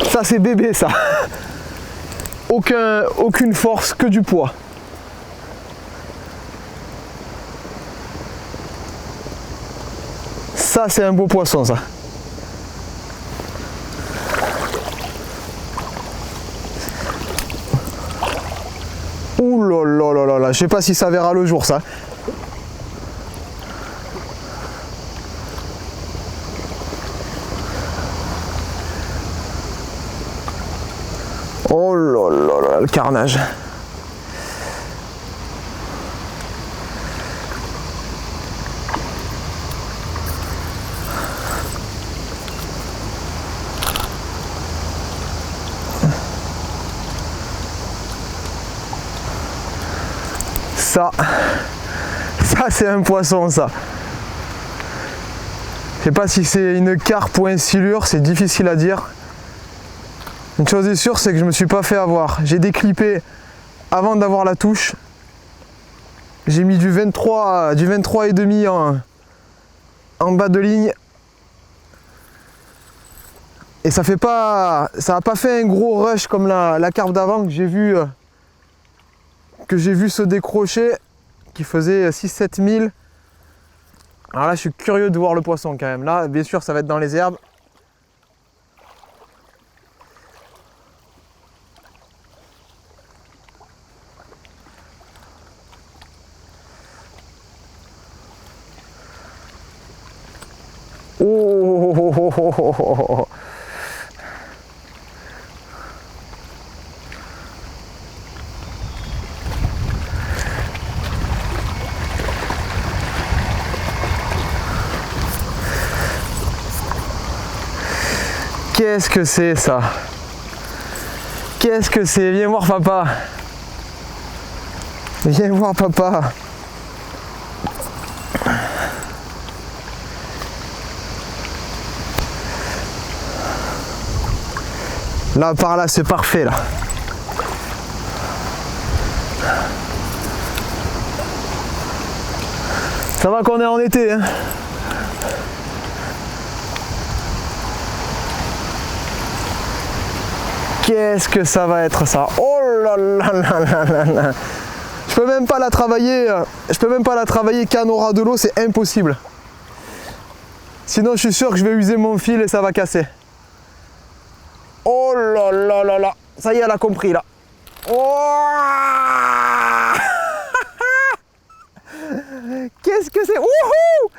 Ça c'est bébé ça. Aucune force, que du poids. Ça c'est un beau poisson ça. Ouh là là là là là, je sais pas si ça verra le jour ça. Oh là là là, le carnage. Ça c'est un poisson ça. Je sais pas si c'est une carpe ou un silure, c'est difficile à dire. Une chose est sûre, c'est que je me suis pas fait avoir. J'ai déclippé avant d'avoir la touche. J'ai mis du 23 et demi en bas de ligne. Et ça a pas fait un gros rush comme la carpe d'avant que j'ai vu se décrocher, qui faisait 6-7 000. Alors là, je suis curieux de voir le poisson quand même. Là, bien sûr, ça va être dans les herbes. Oh, qu'est-ce que c'est ça? Qu'est-ce que c'est? Viens voir papa. Viens voir papa. Là, par là, c'est parfait, là. Ça va qu'on est en été, hein. Qu'est-ce que ça va être, ça? Oh là là là là là là. Je peux même pas la travailler quand on aura de l'eau, c'est impossible. Sinon, je suis sûr que je vais user mon fil et ça va casser. Oh là là là là, ça y est, elle a compris là. Oh. Qu'est-ce que c'est? Wouhou.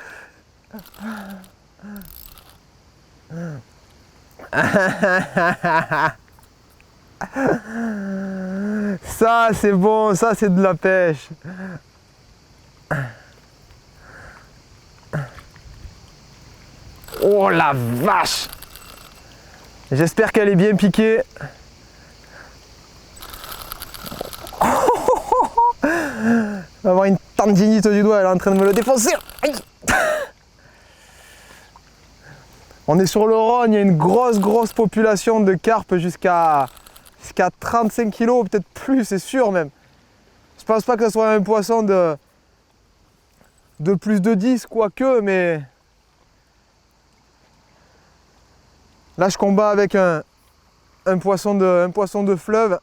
Ça c'est bon, ça c'est de la pêche. Oh la vache! J'espère qu'elle est bien piquée. Elle va avoir une tendinite du doigt, elle est en train de me le défoncer. Aïe. On est sur le Rhône, il y a une grosse population de carpes jusqu'à 35 kg, peut-être plus, c'est sûr même. Je pense pas que ce soit un poisson de plus de 10, quoique, mais là je combats avec un poisson de fleuve.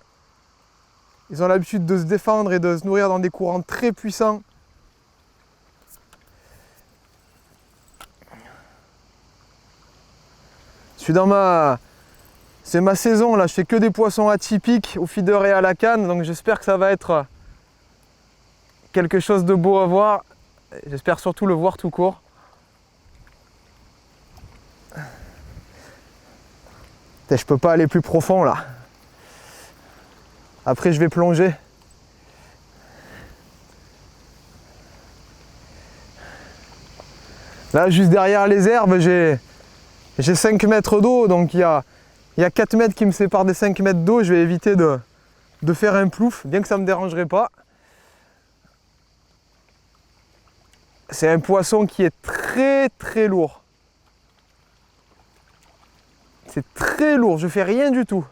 Ils ont l'habitude de se défendre et de se nourrir dans des courants très puissants. C'est ma saison là, je fais que des poissons atypiques au feeder et à la canne, donc j'espère que ça va être quelque chose de beau à voir. J'espère surtout le voir tout court. Je peux pas aller plus profond là. Après je vais plonger. Là, juste derrière les herbes, j'ai 5 mètres d'eau, donc il y a 4 mètres qui me séparent des 5 mètres d'eau. Je vais éviter de faire un plouf, bien que ça ne me dérangerait pas. C'est un poisson qui est très très lourd. C'est très lourd, je fais rien du tout.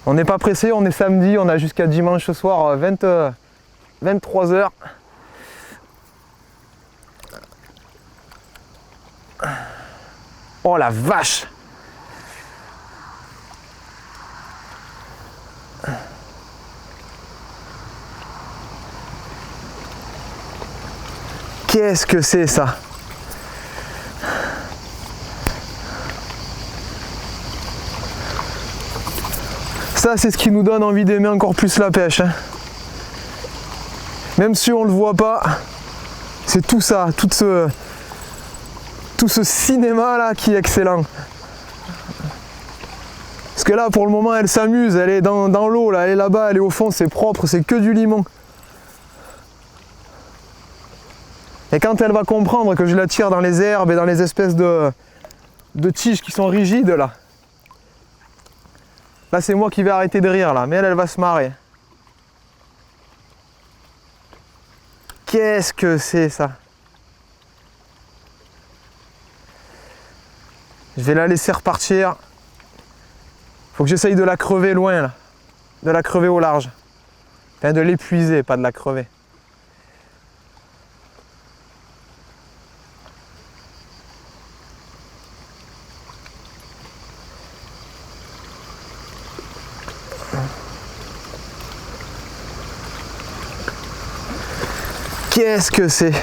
On n'est pas pressé, on est samedi, on a jusqu'à dimanche soir 23 h. Oh la vache! Qu'est-ce que c'est ça? Ça, c'est ce qui nous donne envie d'aimer encore plus la pêche, hein. Même si on ne le voit pas, c'est tout ça, tout ce cinéma là qui est excellent. Parce que là, pour le moment, elle s'amuse, elle est dans l'eau, là, elle est là-bas, elle est au fond, c'est propre, c'est que du limon. Et quand elle va comprendre que je la tire dans les herbes et dans les espèces de tiges qui sont rigides là, là c'est moi qui vais arrêter de rire là, mais elle va se marrer. Qu'est-ce que c'est ça? Je vais la laisser repartir. Faut que j'essaye de la crever loin là. De la crever au large. Enfin de l'épuiser, pas de la crever. Qu'est-ce que c'est?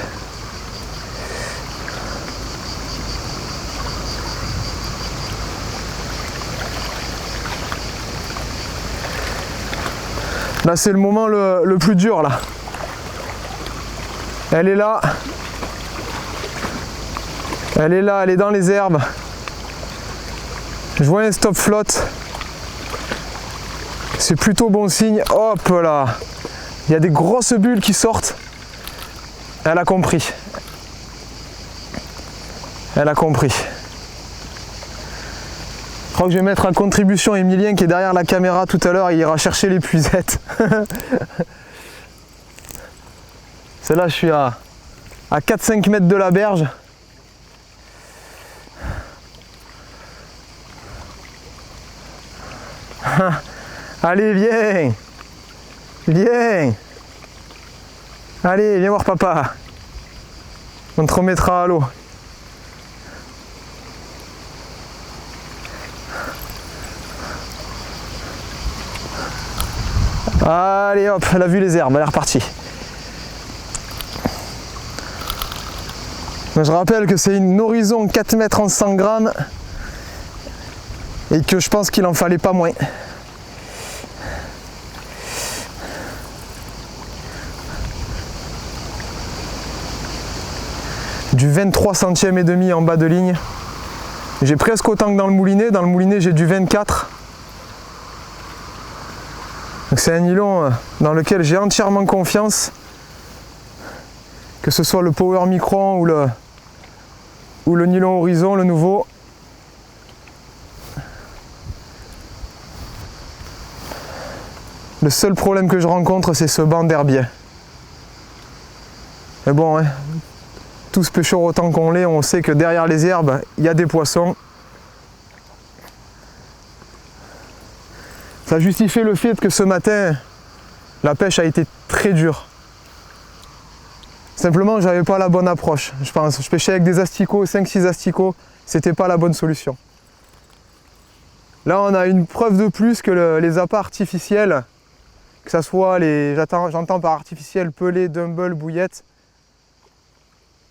Là c'est le moment le plus dur là. Elle est là. Elle est là, elle est dans les herbes. Je vois un stop flotte. C'est plutôt bon signe. Hop là. Il y a des grosses bulles qui sortent. Elle a compris. Elle a compris. Je crois que je vais mettre en contribution Emilien qui est derrière la caméra tout à l'heure, il ira chercher l'épuisette. Celle-là, je suis à 4-5 mètres de la berge. Allez, viens. Viens. Allez, viens voir papa. On te remettra à l'eau. Allez hop, elle a vu les herbes, elle est repartie. Je rappelle que c'est une horizon 4 mètres en 100 grammes et que je pense qu'il en fallait pas moins. Du 23 centièmes et demi en bas de ligne. J'ai presque autant que dans le moulinet. Dans le moulinet, j'ai du 24. C'est un nylon dans lequel j'ai entièrement confiance, que ce soit le Power Micron ou le nylon Horizon, le nouveau. Le seul problème que je rencontre, c'est ce banc d'herbier. Mais bon, hein, tous pêcheurs autant qu'on l'est, on sait que derrière les herbes, il y a des poissons. Ça justifie le fait que ce matin, la pêche a été très dure. Simplement, j'avais pas la bonne approche, je pense. Je pêchais avec des asticots, 5-6 asticots, c'était pas la bonne solution. Là, on a une preuve de plus que les appâts artificiels, que ce soit j'entends par artificiel pelé, dumble, bouillette,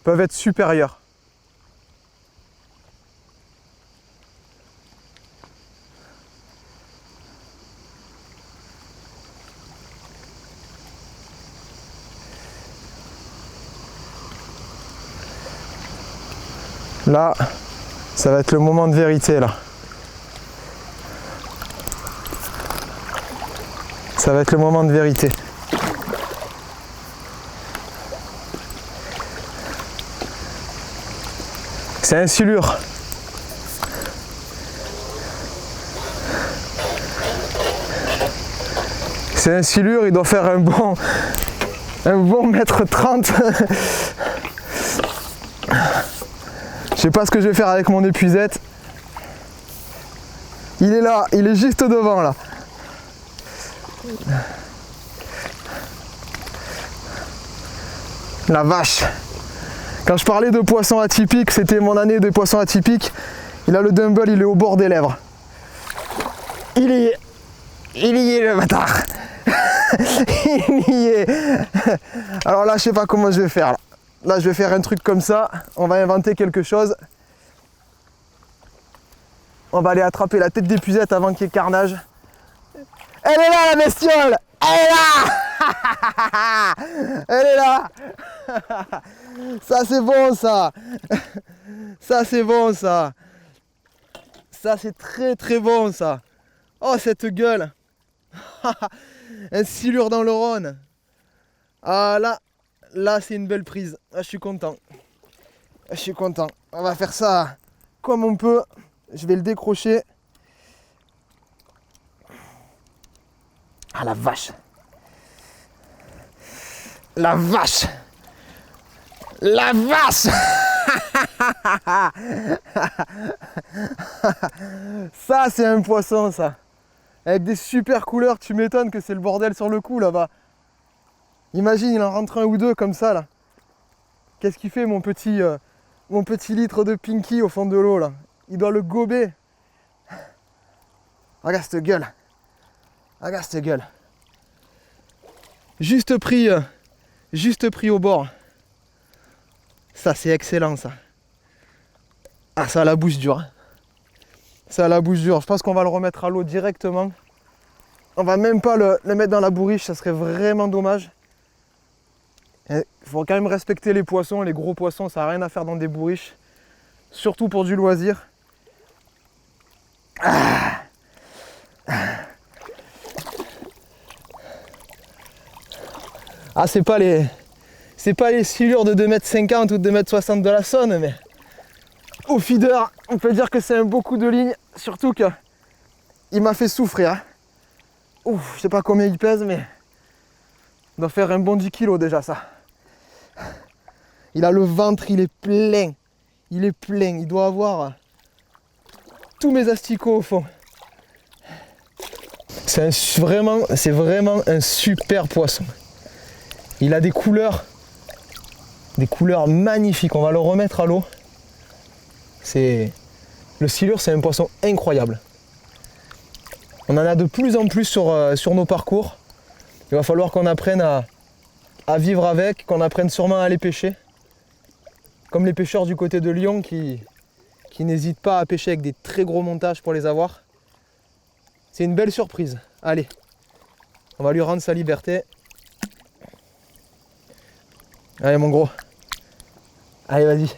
peuvent être supérieurs. Là, ça va être le moment de vérité là. Ça va être le moment de vérité. C'est un silure. C'est un silure, il doit faire un bon mètre 30. Je sais pas ce que je vais faire avec mon épuisette. Il est là, il est juste devant là. La vache. Quand je parlais de poisson atypique, c'était mon année de poisson atypique. Il a le dumbbell, il est au bord des lèvres. Il y est le bâtard. Il y est. Alors là, je sais pas comment je vais faire. Là, je vais faire un truc comme ça. On va inventer quelque chose. On va aller attraper la tête d'épuisette avant qu'il y ait carnage. Elle est là, la bestiole. Elle est là. Elle est là. Ça c'est bon ça. Ça c'est bon ça. Ça c'est très très bon ça. Oh cette gueule. Un silure dans le Rhône. Ah là c'est une belle prise. Ah, je suis content. Je suis content. On va faire ça comme on peut. Je vais le décrocher. Ah la vache. La vache. La vache. Ça c'est un poisson ça. Avec des super couleurs, tu m'étonnes que c'est le bordel sur le coup là-bas. Imagine, il en rentre un ou deux comme ça là. Qu'est-ce qu'il fait mon petit litre de Pinky au fond de l'eau là? Il doit le gober. Regarde cette gueule. Regarde cette gueule. Juste pris au bord. Ça c'est excellent ça. Ah ça a la bouche dure. Ça a la bouche dure. Je pense qu'on va le remettre à l'eau directement. On va même pas le mettre dans la bourriche, ça serait vraiment dommage. Il faut quand même respecter les poissons, les gros poissons, ça n'a rien à faire dans des bourriches. Surtout pour du loisir. Ah c'est pas les silures de 2,50 m ou de 2,60 m de la Saône, mais au feeder, on peut dire que c'est un beau coup de ligne, surtout que il m'a fait souffrir. Ouf, je sais pas combien il pèse, mais il doit faire un bon 10 kg déjà ça. Il a le ventre, il est plein. Il est plein, il doit avoir tous mes asticots au fond. C'est vraiment un super poisson. Il a des couleurs magnifiques. On va le remettre à l'eau. Le silure, c'est un poisson incroyable. On en a de plus en plus sur nos parcours. Il va falloir qu'on apprenne à vivre avec, qu'on apprenne sûrement à les pêcher. Comme les pêcheurs du côté de Lyon qui n'hésitent pas à pêcher avec des très gros montages pour les avoir. C'est une belle surprise. Allez, on va lui rendre sa liberté. Allez mon gros. Allez vas-y.